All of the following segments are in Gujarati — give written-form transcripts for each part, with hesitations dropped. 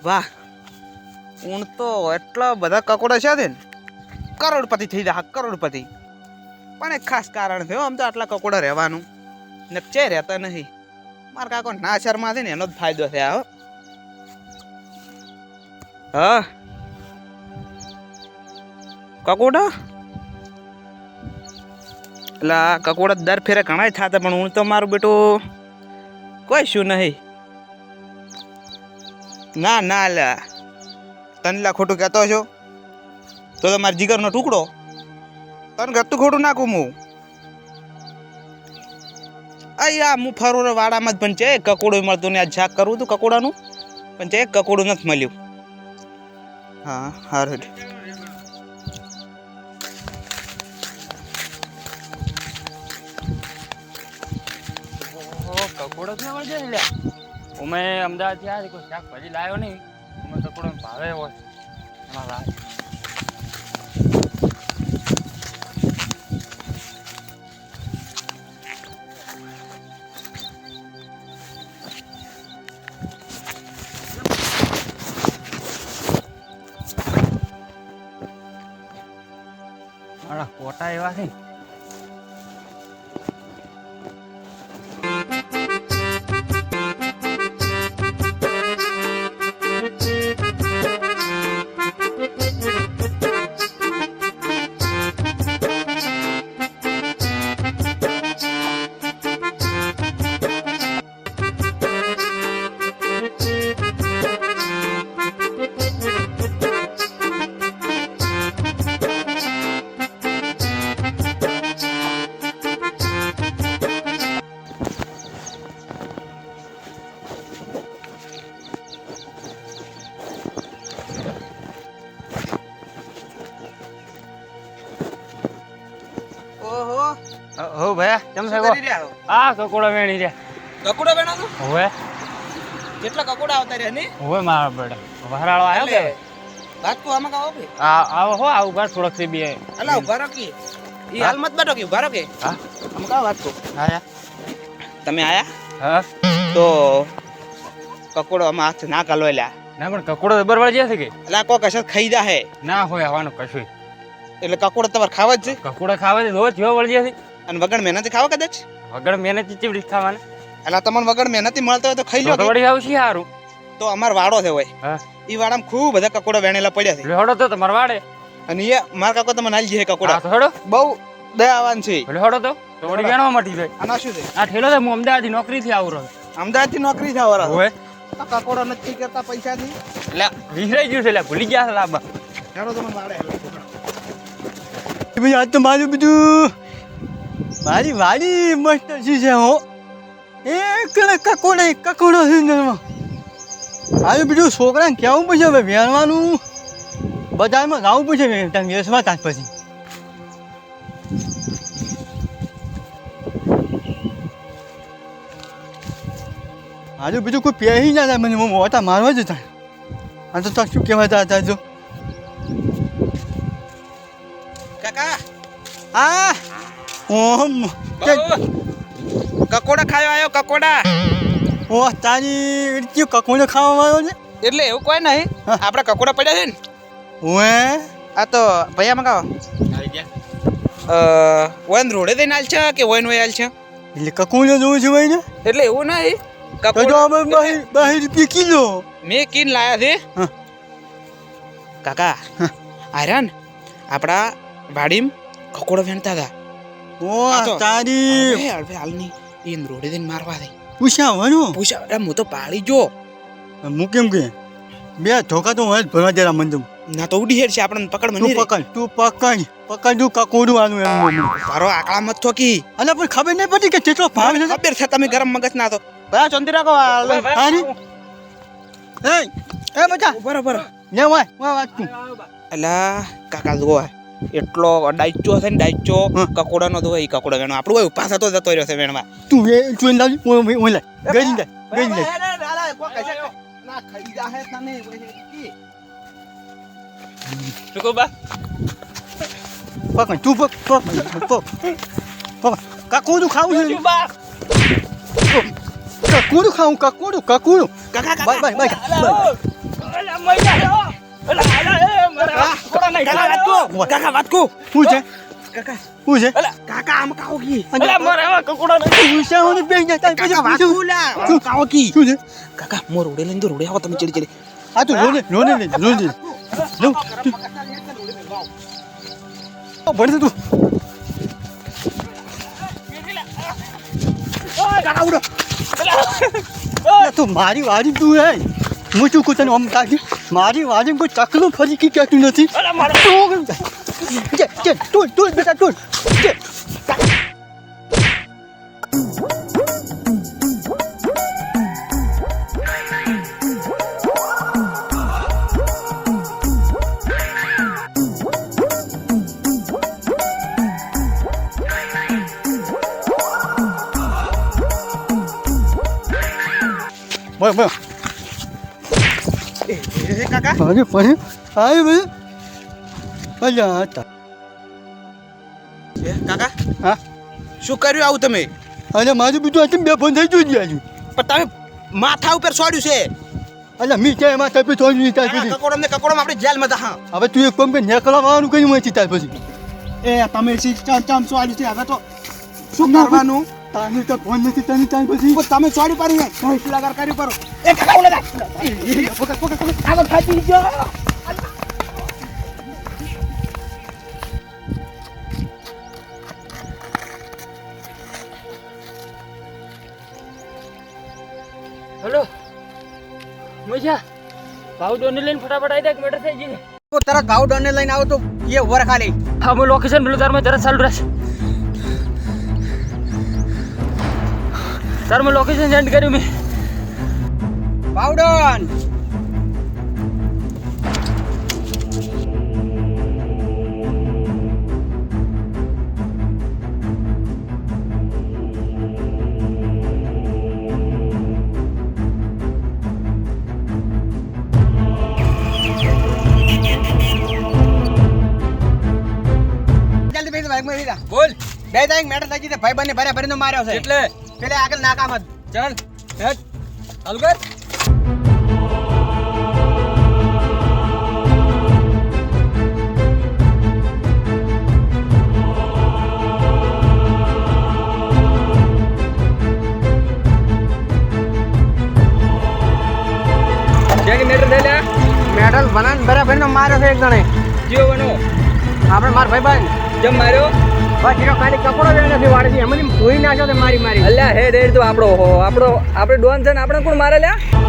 વાહ ઊણ તો એટલા બધા કકોડા છે ને કરોડપતિ થઈ જાય કરોડપતિ. પણ એક ખાસ કારણ છે આમ તો આટલા કકોડા રહેવાનું નકચે રહેતા નહીં. મારા કાકો ના શર્મા છે ને એનો જ ફાયદો છે આ. હા કકોડા એટલે કકોડા દર ફેરે ઘણા થતા પણ હું તો મારું બેટું કોઈ શું નહીં. ના ના લે તને ખોટું કહેતો છો તો મારા જીગરનો ટુકડો તને ગતું ખોટું નાખું હું. અહીંયા હું ફરું વાડામાં જ પણ છે કકોડું મળતું ને આ શાક કરવું હતું કકોડાનું પણ છે કકોડું નથી મળ્યું. હા હારું કકોડો જ ના મળે લે. અમે અમદાવાદ થી કોઈ શાકભાજી લાવ્યો નહીં. અમે કકોડો ભાવે હોય એમાં મારા કોટા એવા છે. હો ભયા કેમ છે આ કકોડા વેણી રે. કકોડા વેણાનો હવે કેટલા કકોડા આવતા રહ્યા ને હવે મારા બેટા વરાળો આવ્યો કે વાત કો આમાં કાવો કે આવો હો આવું ઘર થોડોક થી બે અલા ઉભા રહો કે ઈ હાલ મત બેઠો કે ઉભા રહો કે હા આમ કા વાત કો આયા તમે આયા હા તો કકોડો આમાં હાથ ના કાલો લ્યા. ના પણ કકોડો જબર વળી જશે કે અલા કો કશો ખાઈ જા હે ના હોય આવવાનું કશું. એટલે કકોડો તમારે ખાવા જ છે. કકોડા ખાવા દે રોજ જો વળી જશે અને વગર મહેનત ખાવા કદાચ વગર મહેનત ચીવડી ખાવાને. એટલે તમને વગર મહેનત મળતો હોય તો ખાઈ લો તો વળી આવશે સારું. તો અમાર વાડો છે હોય હા ઈ વાડામાં ખૂબ બધા કકોડા વેણેલા પડ્યા છે. લેહડો તો તમાર વાડે અને એ માર કાકો તમને આલી છે કકોડા તો હેડો બહુ દયાવાન છે. લેહડો તો વળી વેણવા મટી જાય. આના શું છે આ ઠેલો તો હું અમદાવાદ થી નોકરી થી આવું રહ્યો. અમદાવાદ થી નોકરી છે આવરા હોય આ કકોડા નથી કરતા પૈસાથી એટલે વિસરાઈ ગયું છે એટલે ભૂલી ગયા લાંબા. હેડો તમને વાડે ભાઈ આજ તો મારું બધું મારી વાડી મસ્ત છે હો. એક કકોડો છે અંદરમાં. મારું બીજું છોકરાને કહેવું પડશે હવે વેણવાનું બજારમાં લાવવું પડશે તમે વેચવા ત્યાં પછી. મારું બીજું કોઈ પહેરી ના થાય મને મોટા મારવા જ થાય. આ તો શું કહેવાય હતા જો કાકા હા ઓમ કકોડા ખાયો આયો કકોડા. ઓ તારી કયો કકોડો ખાવા આવ્યો છે એટલે એવું કોઈ નહીં આપણે કકોડા પડ્યા છે ને ઓએ આ તો ભૈયા મગાવો આવી ગયા વન રોડે દઈને આલ છે કે વન હોય આલ છે એટલે કકોડો જોવું છે ભાઈ ને એટલે એવું નહીં તો જો અમે 22 રૂપિયા કિલો મેં કીન લાયા છે હા. કાકા આર્યન આપણા વાડીમાં કકોડો વેણતા હતા. ઓ તારી હવે હાલની ઈન રોડે દઈને મારવા દે પૂછા વણો પૂછા અરે હું તો પાડી જો હું કેમ કે બે ધોકા તો હોય જ ભરવા જરા મંદમ ના તો ઉડી હેડ છે આપણને પકડ મને તું પકડ કકોડું આનું એમ તારો આકડા મત થોકી અલા પણ ખબર નહીં પડી કે કેટલો ભાવ છે ખબર છે તમે ગરમ મગજ ના તો બરા ચોંતી રાખો હારી એ બચા બરાબર ને વાય વાત તું અલા કાકા જો એટલો ડાઈચો છે ને ડાઈચો કકોડાનો તો એ કકોડા વેણો આપણું હોય પાછા તો જતો રહ્યો છે વેણવા તું તું લાવી ઓલા ગઈ લે ના ખાઈ જા હે તને શું બા પકડ તું પકડ કકોડું ખાવું છે બા કકોડું ખાવું કકોડું કાકા બાય કાકા વાત કહું. શું છે કાકા શું છે કાકા આમ કાઓ કી શું છે હું બેસી જાય તારી કાકા વાત પછી કહું લા આમ કાઓ કી શું છે કાકા મોર રોડે લઈને તો રોડે આવો તમે ચડી ચડી આ તું રોને રોને લે રોને લો ભણશે તું કાકા ઉડો તું મારી વાડી તું હે હું શું કહું તને આમ કાઢી મારી વાડી કોઈ ચકલું ફરી કી કહેતું નથી તું બેટા તું બોલ બોલ એ કાકા આગે પડે આય ભાઈ અલ્યા હતા એ કાકા હા શું કર્યું આવું તમે અને મારું બધું આટલું બે ફોન થઈ ગયું આજુ પણ તમે માથા ઉપર છોડ્યું છે અલ્યા મી ક્યાં એમાં તપી થોડી નહીં તાર પછી કકોડમ ને કકોડમ આપણે જેલમાં હતા હવે તું એક કામ કે નેકળવા વાળું કઈ હોય તાર પછી એ તમે ચામ છોડ્યું છે હવે તો શું કરવાનું તાને તો ફોન નથી તને તાર પછી તમે છોડી પાડી ને કઈ લગાર કરી પરો એ કાકા ઓલે આગળ ખાતી ગયો હેલો મજા ભાવ ડોને લઈને ફટાફટ આવી જાય મેટર થઈ ગઈ તો તરત ભાવ ડોને લઈને આવો તો એ ઓવર ખાલી હા હું લોકેશન પેલું તારમાં તરત ચાલુ રહેશે સર મેં લોકેશન સેન્ડ કર્યું મેં ભાવ ડોન બોલ બે તારીખ મેટર થઈ ગઈ ભાઈ બંને ભરે ભરીને માર્યો છે એટલે પેલે આગળ નાકામાં ચાલ હેડ ચાલુ કર મેટર લઈ લે મેડલ બનાન બરાબર નો માર્યો છે એક જણે જીઓ બનો આપણે માર ભાઈ બંધ જમ માર્યો બસ એનો ખાલી કપડો જ નથી વાળે છે એમને ધોઈ નાખ્યો તે મારી મારી અલ્યા હેડ હેડ તો આપણે ડોન છે ને આપણે કોણ મારે લ્યા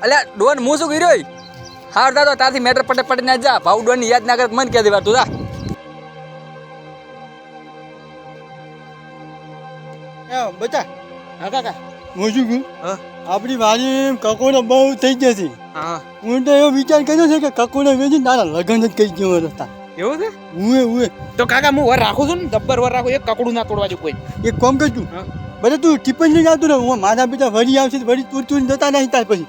અલ્યા ડોન હું શું કર્યો હાર દાદો તારથી મેટર પટે પટે ના જા ભાવ ડોન યાદ ના કરે મન કે દેવા તું જા બતા હા કાકા હું શું કહું હા આપણી વાડી કકોડો બહુ થઈ ગયા છે હા હું તો એવો વિચાર કર્યો છે કે કકોડો વેચી તારા લગ્ન જ કહી ગયો રસ્તા એવું છે હું તો કાકા હું વર રાખું છું ને દબ્બર વર રાખું એક કકડું ના તોડવા જો કોઈ એક કામ કરતું હા. બધા તું ટિપ્પણ લઈને આવતું ને હું મારા બેટા વળી આવશે વળી તું જતા નહીં તાર પછી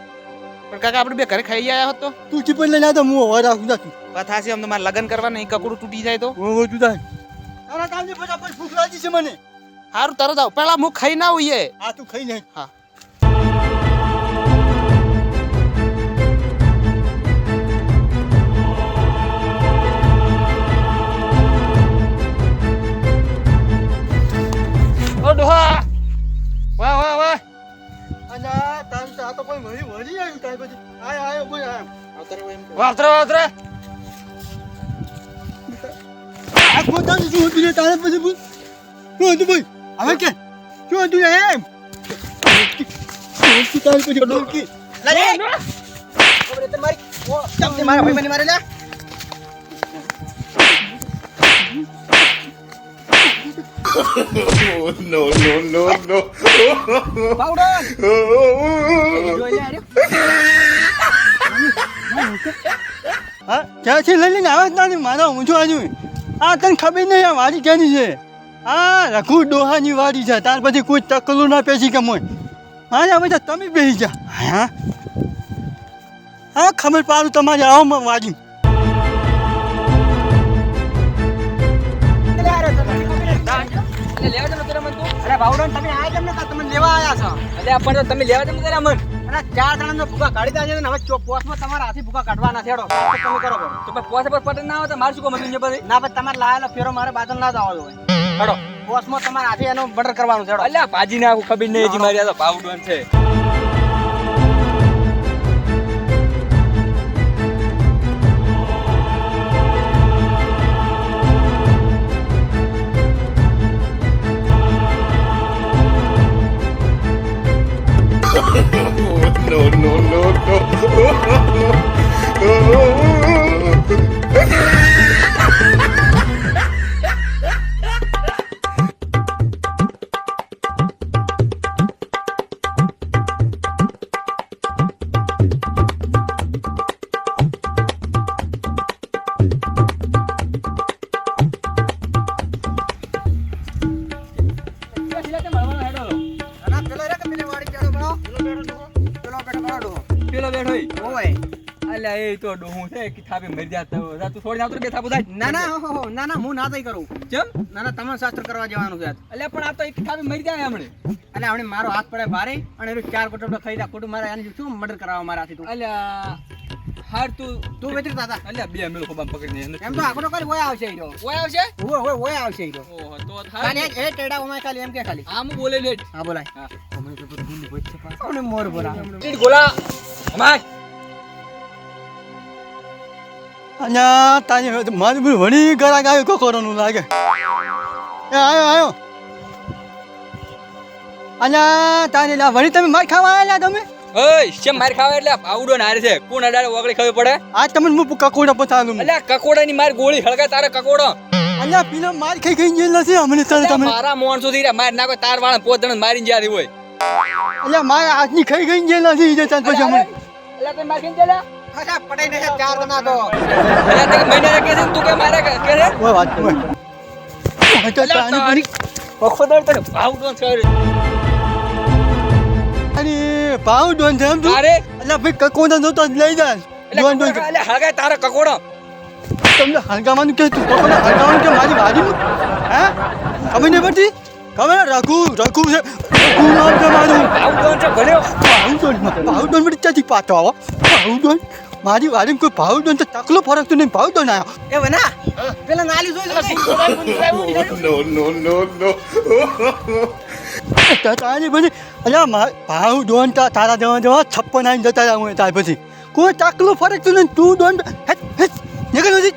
પણ કાકા આપણે બે ઘરે ખાઈ આવ્યા હોત તો તું ટિપ્પણ લઈને આવતો હું વર રાખું તું વાત હાસી અમને મારે લગ્ન કરવા નહીં કકડું તૂટી જાય તો હું તું તાર તારા કામની ફટાફટ ભૂખ લાગી છે મને સારું તરત આવ પેલા હું ખાઈ ના હોઈએ આ તું ખાઈ નહીં હા ઓ ડોહા વાહ વાહ વાહ અને તાર આ તો કોઈ વળી વળી આવ્યું તાર પછી આયો કોઈ આયો વાતરે વાતરે આ પોતાનું શું હતું રે તારે પછી બોલ શું હતું ભાઈ હવે કે શું હતું રે એમ શું તારે પછી બોલ કે મારા ભાઈ બની મારે લે no, no, no, no. Powder જોઈ લે હા ક્યાંથી લઈ લઈને આવે જ ના મારા ઊંચું આજુ આ તને ખબર નહીં આ વાડી ક્યાંની છે આ રઘુ ડોહાની વાડી છે ત્યાર પછી કોઈ તકલું ના પેસી કે મોય હા હવે તો તમે બેસી જા હા હા ખબર પાડું તમારે આવો વાડી અરે ભાવડો તમે આ કેમ ને તમે લેવા આયા છો એટલે આપણ તો તમે લેવા તમે મન અને 4 જણાનો ભૂકા કાઢી દાજે ને હવે પોસ્ટમાં તમારા હાથી ભૂકા કાઢવાના છેડો તમે કરો તો ભાઈ પોસ્ટ પર પટન ના આવે તો માર શું કો મતું પછી ના ભાઈ તમારે લાયેલો ફેરો મારે બાદલ ના જ આવવો હોય હેડો પોસ્ટમાં તમારા હાથી એનો બટર કરવાનું છેડો અલ્યા ભાજી ને આખું ખબર નહીં હજી મારી આ તો ભાવડોન છે no, no, no, પેલો બેઠો ઓય અલ્યા એ તો ડોહું છે કે થાપે મરી જાતો તું છોડી આવતો બે થાપો થાય ના ના હો ના ના હું ના તઈ કરું કેમ ના ના તમે શાસ્ત્ર કરવા જવાનું છે અલ્યા પણ આ તો એક થાપે મરી જાય હમણે અને હમણે મારો હાથ પડે ભારે અને એનું 4 કટોટો ખાઈ જા ખોટું મારે આને શું મર્ડર કરાવવા મારા હાથી તું અલ્યા હાર તું વેતરી દાદા અલ્યા બે મેલો ખોબા પકડીને એમ તો આખો કાલે ઓય આવશે ઈરો ઓય આવશે ઓય આવશે ઈરો ઓહો તો ખાલી થાય એ ટેડા ઓમાં ખાલી એમ કે ખાલી આમ બોલે લેટ હા બોલાય હા હમણે તો ભૂલી બોલ છે પાછો અને મોર બોલા ઈટ ગોલા અમાર અને તારી મારી બધું વણી ગરાક આવ્યો કોકોરોનું લાગે એ આવ્યો અને તારી લા વણી તમે માર ખાવા આવેલા તમે ઓય શેમ માર ખાવા એટલે આવડો નારે છે કોણ અડાડે ઓગળી ખબર પડે આજ તમને હું કકોડા પતાલું અલ્યા કકોડાની માર ગોળી હળગા તારે કકોડો અલ્યા પીલો માર ખાઈ ખાઈ ગયેલ નથી હમણે તને તમે મારા મોણસો થી માર નાખો તાર વાળા પોતણ મારીને જારી હોય અલ્યા મારા હાથની ખાઈ ખાઈ ગયેલ નથી ઈ ચાલ પછી હમણે અલ્યા તે માર કેમ ચાલ્યા અચ્છા પડાઈ ને 4 જણા તો અલ્યા તે મહિને કે છે તું કે મારે કે છે ઓય વાત ઓય અચ્છા તારી પખોદર તને ભાવ તો છે અરે ભાવ ડોન છે એમ તું અરે અલ્યા ભાઈ કકોડા નતો લઈ જા ડોન ડોન અલ્યા હળગા તારા કકોડો તમને હલગાવાનું કે તું કકોડા હલગાવાનું કે મારી વાડીનું હે ખબર નહીં પડતી ખબર રઘુ છે રઘુ નામ છે મારું ભાવ તો છે ભણ્યો ભાવડોન મને ક્યાંથી પાછો આવો ભાવડોન મારી વાડીમાં કોઈ ભાવડોન તો તકલો ફરક તો નહીં ભાવડોન આવ્યો એ વના પેલા નાલી જોઈ no, no, no, no. તારી પછી અલ્યા ભાવડોન તારા જવા 56 આવીને જતા રહ્યા હું ત્યાર પછી કોઈ તકલો ફરક તો નહીં તું ડોન નીકળ નથી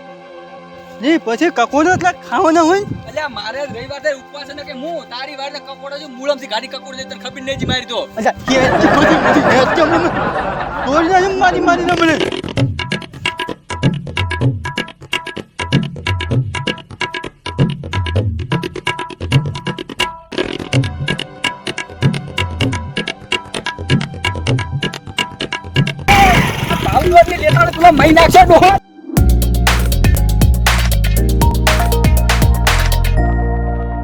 નહીં પછી કકોડા એટલા ખાવાના હોય ને અલ્યા મારે રવિવાર તે ઉપવાસ ને કે હું તારી વાડે કકોડો જો મૂળમથી ગાડી કકોડ દે તને ખબર નહીં જી મારી તો અચ્છા કે મારી ના મને ભાવ એટલે લેતા તુલા મહી નાખશે ડોહો